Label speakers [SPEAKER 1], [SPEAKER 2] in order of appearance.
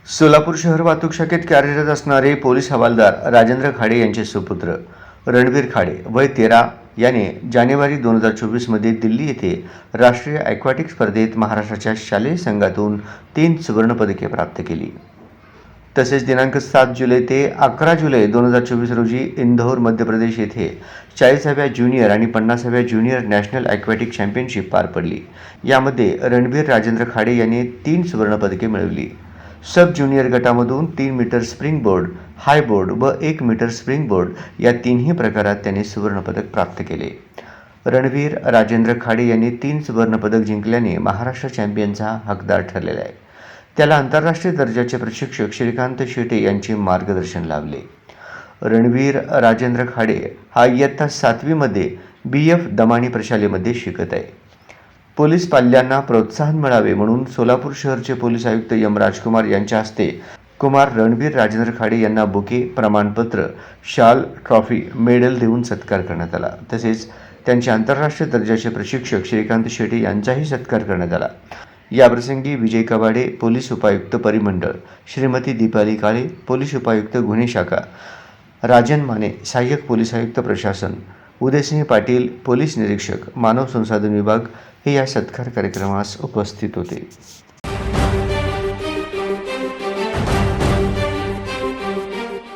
[SPEAKER 1] सोलापूर शहर वाहतूक शाखेत कार्यरत असणारे पोलीस हवालदार राजेंद्र खाडे यांचे सुपुत्र रणवीर खाडे वय 13 याने जानेवारी 2024 मध्ये दिल्ली येथे राष्ट्रीय ॲक्वॅटिक स्पर्धेत महाराष्ट्राच्या शालेय संघातून 3 सुवर्णपदके प्राप्त केली। तसेच दिनांक 7 जुलै ते 11 जुलै 2024 रोजी इंदौर मध्य प्रदेश येथे 40व्या ज्युनियर आणि 50व्या ज्युनियर नॅशनल ॲक्वॅटिक चॅम्पियनशिप पार पडली। यामध्ये रणवीर राजेंद्र खाडे यांनी 3 सुवर्णपदके मिळवली। सब ज्युनियर गटामधून 3 metre springboard, high board व 1 मीटर स्प्रिंग बोर्ड या तिन्ही प्रकारात त्यांनी सुवर्णपदक प्राप्त केले। रणवीर राजेंद्र खाडे यांनी 3 सुवर्णपदक जिंकल्याने महाराष्ट्र चॅम्पियनचा हकदार ठरलेला आहे। त्याला आंतरराष्ट्रीय दर्जाचे प्रशिक्षक श्रीकांत शेटे यांचे मार्गदर्शन लाभले। रणवीर राजेंद्र खाडे हा इयत्ता 7वीमध्ये BF दमानी प्रशालेमध्ये शिकत आहे। पोलीस पाल्यांना प्रोत्साहन मिळावे म्हणून सोलापूर शहरचे पोलीस आयुक्त एम राजकुमार यांच्या हस्ते कुमार रणवीर राजेंद्र खाडे यांना बुके, प्रमाणपत्र, शाल, ट्रॉफी, मेडल देऊन सत्कार करण्यात आला। तसेच त्यांचे आंतरराष्ट्रीय दर्जाचे प्रशिक्षक श्रीकांत शेटे यांचाही सत्कार करण्यात आला। याप्रसंगी विजय कबाडे, पोलीस उपायुक्त परिमंडळ, श्रीमती दीपाली काळे, पोलीस उपायुक्त गुन्हे शाखा, राजन माने, सहाय्यक पोलीस आयुक्त प्रशासन, उदयसिंह पाटील, पोलीस निरीक्षक, मानव संसाधन विभाग हे या सत्कार कार्यक्रमास उपस्थित होते।